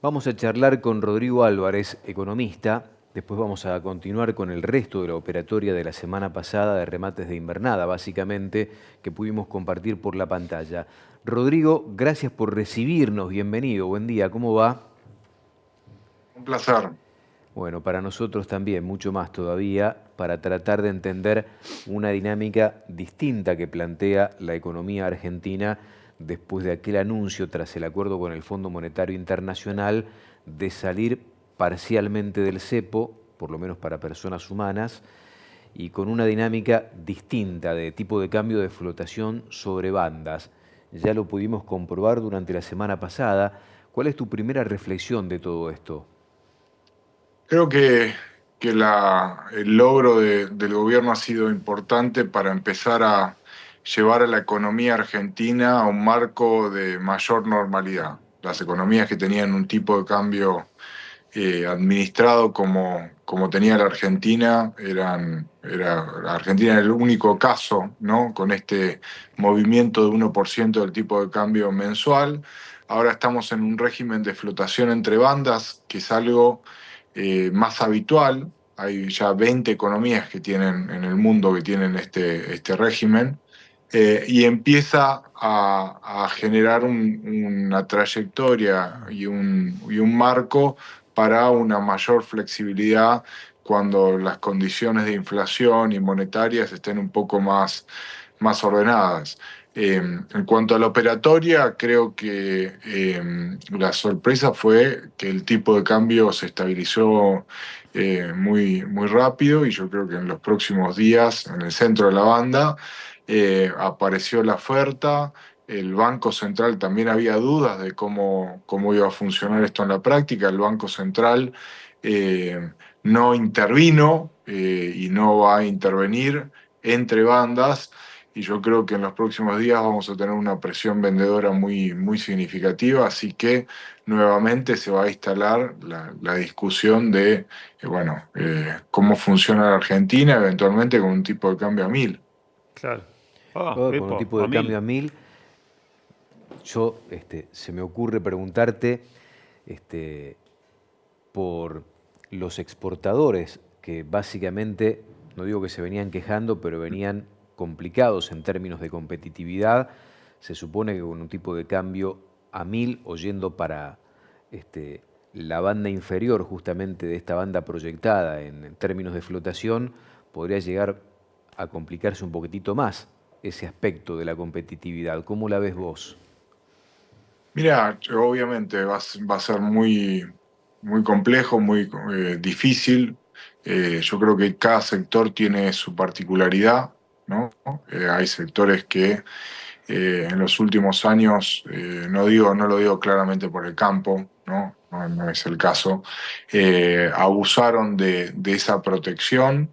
Vamos a charlar con Rodrigo Álvarez, economista. Después vamos a continuar con el resto de la operatoria de la semana pasada de remates de invernada, básicamente, que pudimos compartir por la pantalla. Rodrigo, gracias por recibirnos. Bienvenido. Buen día. ¿Cómo va? Un placer. Bueno, para nosotros también, mucho más todavía, para tratar de entender una dinámica distinta que plantea la economía argentina después de aquel anuncio tras el acuerdo con el Fondo Monetario Internacional de salir parcialmente del cepo, por lo menos para personas humanas, y con una dinámica distinta de tipo de cambio de flotación sobre bandas. Ya lo pudimos comprobar durante la semana pasada. ¿Cuál es tu primera reflexión de todo esto? Creo que el logro del gobierno ha sido importante para empezar a llevar a la economía argentina a un marco de mayor normalidad. Las economías que tenían un tipo de cambio administrado como tenía la Argentina, la Argentina era el único caso, ¿no? Con este movimiento de 1% del tipo de cambio mensual. Ahora estamos en un régimen de flotación entre bandas, que es algo más habitual. Hay ya 20 economías que tienen en el mundo que tienen este régimen. Y empieza a generar una trayectoria y un marco para una mayor flexibilidad cuando las condiciones de inflación y monetarias estén un poco más ordenadas. En cuanto a la operatoria, creo que la sorpresa fue que el tipo de cambio se estabilizó muy rápido, y yo creo que en los próximos días, en el centro de la banda, apareció la oferta. El Banco Central también había dudas de cómo iba a funcionar esto en la práctica. El Banco Central no intervino y no va a intervenir entre bandas, y yo creo que en los próximos días vamos a tener una presión vendedora muy significativa, así que nuevamente se va a instalar la discusión de cómo funciona la Argentina, eventualmente con un tipo de cambio a 1000. Claro. Ah, Con un epa, tipo a de cambio mil. a 1000, se me ocurre preguntarte este, por los exportadores que básicamente, no digo que se venían quejando, pero venían complicados en términos de competitividad. Se supone que con un tipo de cambio a 1000 o yendo para este, la banda inferior justamente de esta banda proyectada en términos de flotación, podría llegar a complicarse un poquitito más ese aspecto de la competitividad. ¿Cómo la ves vos? Mira, obviamente va a ser muy complejo, muy difícil. Yo creo que cada sector tiene su particularidad, ¿no? Hay sectores que en los últimos años, no lo digo claramente por el campo, ¿no? No es el caso, abusaron de esa protección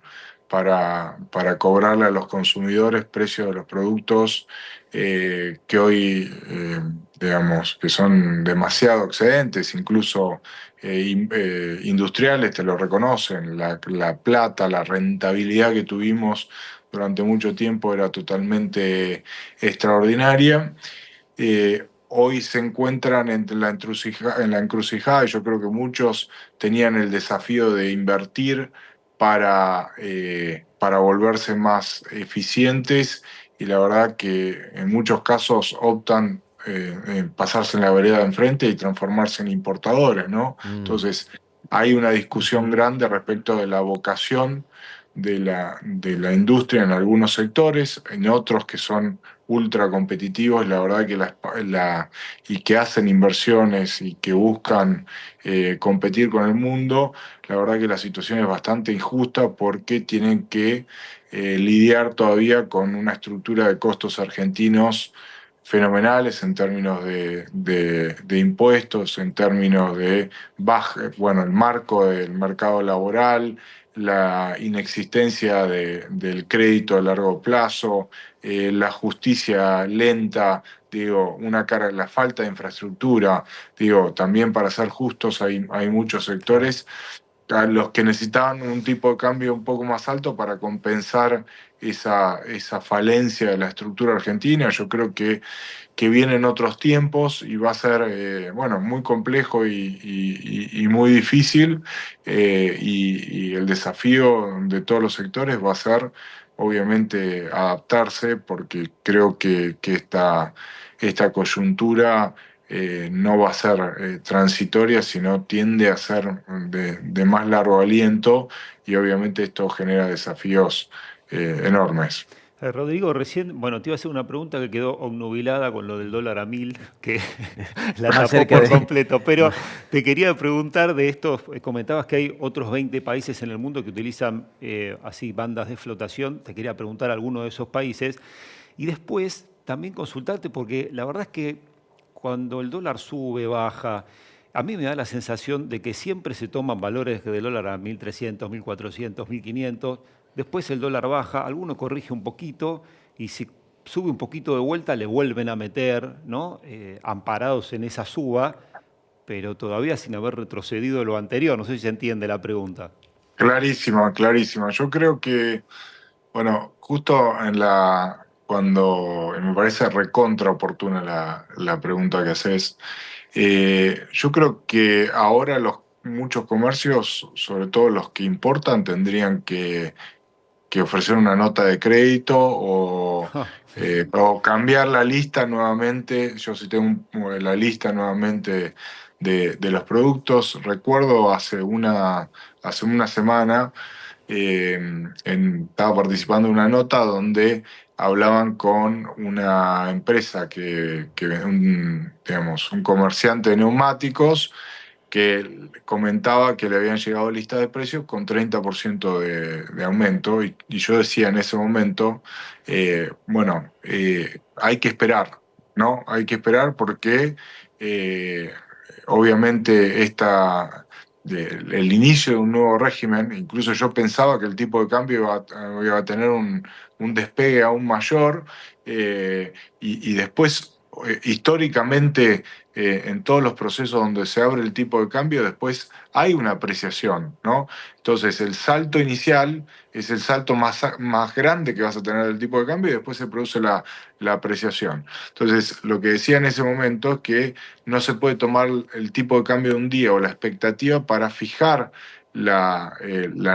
para cobrarle a los consumidores precios de los productos que hoy, digamos, que son demasiado excedentes, incluso industriales te lo reconocen. La plata, la rentabilidad que tuvimos durante mucho tiempo era totalmente extraordinaria. Hoy se encuentran en la encrucijada, y yo creo que muchos tenían el desafío de invertir para volverse más eficientes, y la verdad que en muchos casos optan en pasarse en la vereda de enfrente y transformarse en importadores, ¿no? Mm. Entonces, hay una discusión grande respecto de la vocación de la industria en algunos sectores. En otros que son ultra competitivos, la verdad que y que hacen inversiones y que buscan competir con el mundo, la verdad que la situación es bastante injusta, porque tienen que lidiar todavía con una estructura de costos argentinos fenomenales en términos de impuestos, en términos de el marco del mercado laboral, la inexistencia del crédito a largo plazo, la justicia lenta, digo, la falta de infraestructura. Digo, también, para ser justos, hay muchos Claro. sectores a los que necesitaban un tipo de cambio un poco más alto para compensar esa falencia de la estructura argentina. Yo creo que vienen otros tiempos y va a ser bueno, muy complejo y muy difícil. Y el desafío de todos los sectores va a ser, obviamente, adaptarse, porque creo que esta coyuntura no va a ser transitoria, sino tiende a ser de más largo aliento, y obviamente esto genera desafíos enormes. Rodrigo, recién, bueno, te iba a hacer una pregunta que quedó obnubilada con lo del dólar a 1000, que la tapó Acerca por de... completo, pero te quería preguntar de estos, comentabas que hay otros 20 países en el mundo que utilizan así bandas de flotación, te quería preguntar alguno de esos países y después también consultarte porque la verdad es que cuando el dólar sube, baja, a mí me da la sensación de que siempre se toman valores del dólar a 1300, 1400, 1500. Después el dólar baja, alguno corrige un poquito y si sube un poquito de vuelta le vuelven a meter, ¿no? Amparados en esa suba, pero todavía sin haber retrocedido lo anterior. No sé si se entiende la pregunta. Clarísima, clarísima. Yo creo que, bueno, justo cuando me parece recontra oportuna la pregunta que haces, yo creo que ahora muchos comercios, sobre todo los que importan, tendrían que ofrecer una nota de crédito o cambiar la lista nuevamente. Yo sí tengo la lista nuevamente de los productos. Recuerdo hace una semana estaba participando en una nota donde hablaban con una empresa digamos, un comerciante de neumáticos, que comentaba que le habían llegado listas de precios con 30% de aumento, y yo decía en ese momento, bueno, hay que esperar, ¿no? Hay que esperar porque eh, obviamente el inicio de un nuevo régimen, incluso yo pensaba que el tipo de cambio iba a tener un despegue aún mayor, y después, históricamente, en todos los procesos donde se abre el tipo de cambio, después hay una apreciación, ¿no? Entonces, el salto inicial es el salto más grande que vas a tener del tipo de cambio, y después se produce la apreciación. Entonces, lo que decía en ese momento es que no se puede tomar el tipo de cambio de un día o la expectativa para fijar la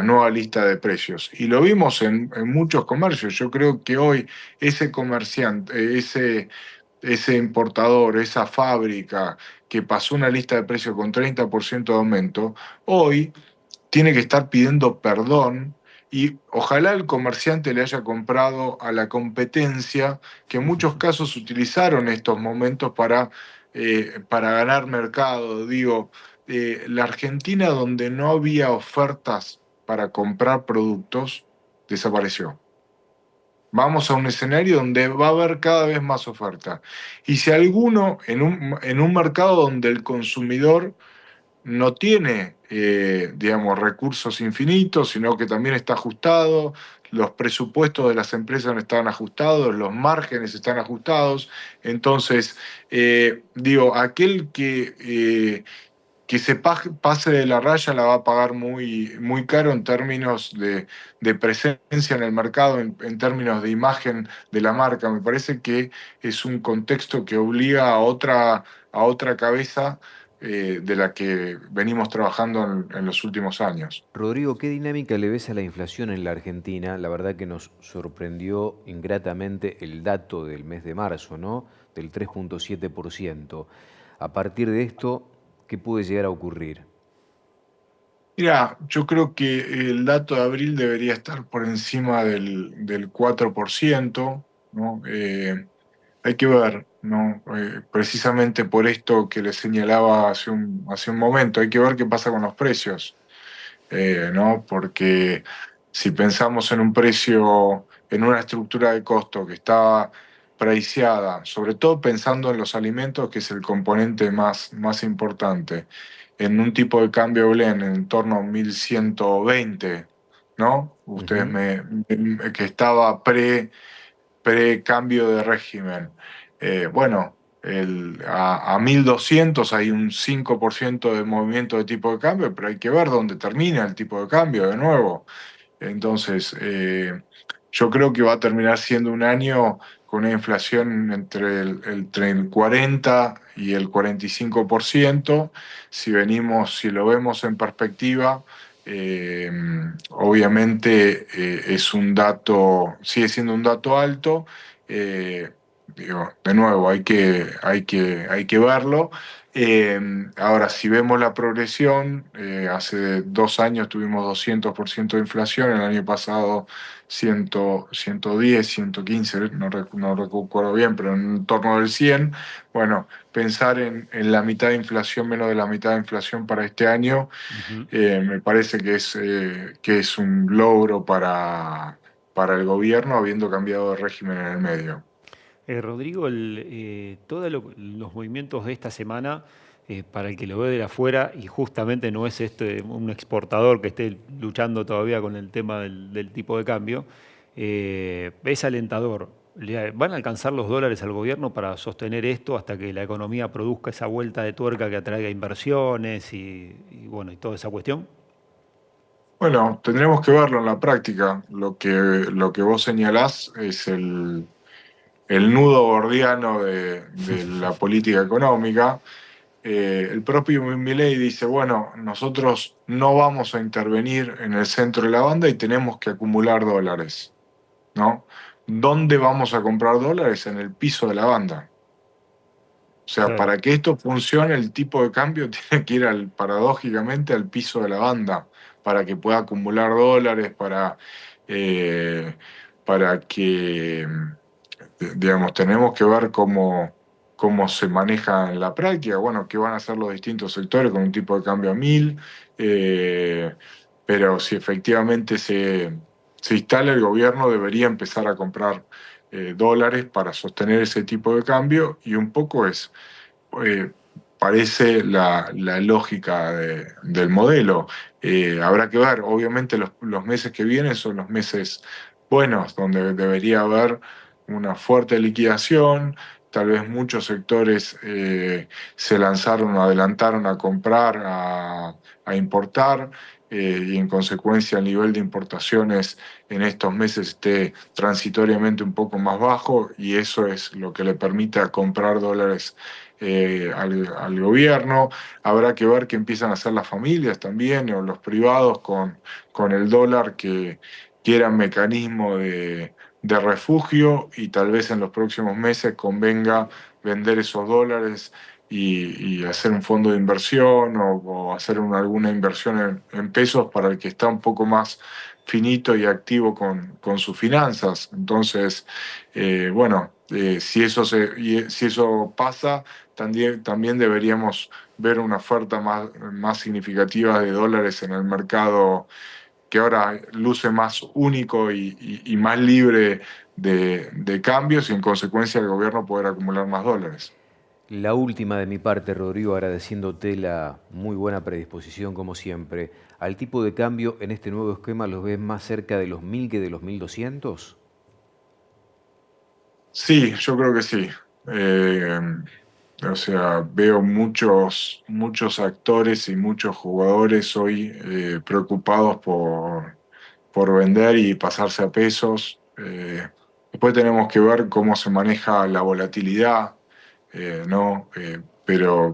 nueva lista de precios. Y lo vimos en muchos comercios. Yo creo que hoy ese comerciante, ese importador, esa fábrica que pasó una lista de precios con 30% de aumento, hoy tiene que estar pidiendo perdón, y ojalá el comerciante le haya comprado a la competencia, que en muchos casos utilizaron estos momentos para ganar mercado. Digo, la Argentina, donde no había ofertas para comprar productos, desapareció. Vamos a un escenario donde va a haber cada vez más oferta. Y si alguno, en un mercado donde el consumidor no tiene, digamos, recursos infinitos, sino que también está ajustado, los presupuestos de las empresas no están ajustados, los márgenes están ajustados. Entonces, digo, aquel que se pase de la raya la va a pagar muy, muy caro en términos de presencia en el mercado, en términos de imagen de la marca. Me parece que es un contexto que obliga a otra cabeza, de la que venimos trabajando en los últimos años. Rodrigo, ¿qué dinámica le ves a la inflación en la Argentina? La verdad que nos sorprendió ingratamente el dato del mes de marzo, ¿no? Del 3,7%. A partir de esto, ¿qué puede llegar a ocurrir? Mira, yo creo que el dato de abril debería estar por encima del 4%, ¿no? Hay que ver, ¿no? Precisamente por esto que les señalaba hace un momento, hay que ver qué pasa con los precios, ¿no? Porque si pensamos en un precio, en una estructura de costo que está priceada, sobre todo pensando en los alimentos, que es el componente más importante, en un tipo de cambio blend en torno a 1120, ¿no? Ustedes Ujú. que estaba pre-cambio de régimen. Bueno. a 1200 hay un 5% de movimiento de tipo de cambio, pero hay que ver dónde termina el tipo de cambio de nuevo. Entonces, yo creo que va a terminar siendo un año con una inflación entre el 40 y el 45%. Si lo vemos en perspectiva, eh, obviamente es un dato, sigue siendo un dato alto. eh, Digo, de nuevo, hay que verlo. Eh, Ahora, si vemos la progresión, hace 2 años tuvimos 200% de inflación, el año pasado 110, 115, no recuerdo bien, pero en torno del 100. Bueno, pensar en la mitad de inflación, menos de la mitad de inflación para este año, Ujú. me parece que es un logro para el gobierno habiendo cambiado de régimen en el medio. Rodrigo, todos los movimientos de esta semana, para el que lo ve de afuera, y justamente no es un exportador que esté luchando todavía con el tema del tipo de cambio, es alentador. ¿Van a alcanzar los dólares al gobierno para sostener esto hasta que la economía produzca esa vuelta de tuerca que atraiga inversiones bueno, y toda esa cuestión? Bueno, tendremos que verlo en la práctica. Lo que vos señalás es el nudo gordiano de la política económica. El propio Milei dice, bueno, nosotros no vamos a intervenir en el centro de la banda y tenemos que acumular dólares, ¿no? ¿Dónde vamos a comprar dólares? En el piso de la banda. O sea, Claro. para que esto funcione, el tipo de cambio tiene que ir paradójicamente al piso de la banda, para que pueda acumular dólares, eh, para que, digamos, tenemos que ver cómo se maneja en la práctica, bueno, qué van a hacer los distintos sectores con un tipo de cambio a 1000, eh, pero si efectivamente se instala, el gobierno debería empezar a comprar dólares para sostener ese tipo de cambio y un poco eh, parece la lógica del modelo. Habrá que ver, obviamente los meses que vienen son los meses buenos, donde debería haber una fuerte liquidación, tal vez muchos sectores se lanzaron o adelantaron a comprar, a importar. Y en consecuencia el nivel de importaciones en estos meses esté transitoriamente un poco más bajo y eso es lo que le permite comprar dólares al gobierno. Habrá que ver qué empiezan a hacer las familias también o los privados con el dólar que era un mecanismo de refugio y tal vez en los próximos meses convenga vender esos dólares y hacer un fondo de inversión o hacer alguna inversión en pesos para el que está un poco más finito y activo con sus finanzas. Entonces, bueno, si eso pasa, también deberíamos ver una oferta más significativa de dólares en el mercado que ahora luce más único y más libre de cambios y en consecuencia el gobierno poder acumular más dólares. La última de mi parte, Rodrigo, agradeciéndote la muy buena predisposición como siempre. ¿Al tipo de cambio en este nuevo esquema los ves más cerca de los 1000 que de los 1200? Sí, yo creo que sí. Eh, o sea, veo muchos actores y muchos jugadores hoy preocupados por vender y pasarse a pesos. Después tenemos que ver cómo se maneja la volatilidad, ¿no? Pero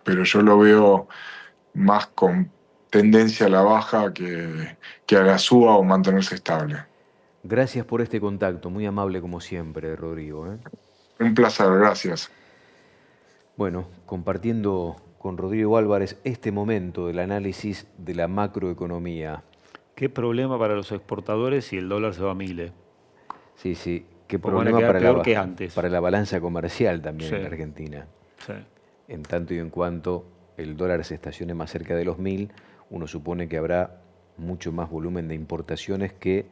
yo lo veo más con tendencia a la baja que a la suba o mantenerse estable. Gracias por este contacto, muy amable como siempre, Rodrigo, ¿eh? Un placer, gracias. Bueno, compartiendo con Rodrigo Álvarez este momento del análisis de la macroeconomía. Qué problema para los exportadores si el dólar se va a miles. Sí, sí, qué Pues van a problema quedar peor que antes. para la balanza comercial también Sí, en Argentina. sí. En tanto y en cuanto el dólar se estacione más cerca de los 1000, uno supone que habrá mucho más volumen de importaciones que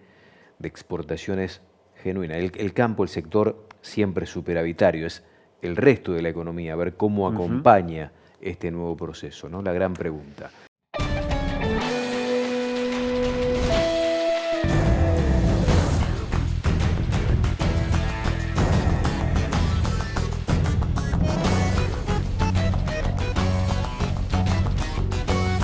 de exportaciones genuinas. El campo, el sector siempre superavitario, es el resto de la economía, a ver cómo Ujú. acompaña este nuevo proceso, ¿no? La gran pregunta.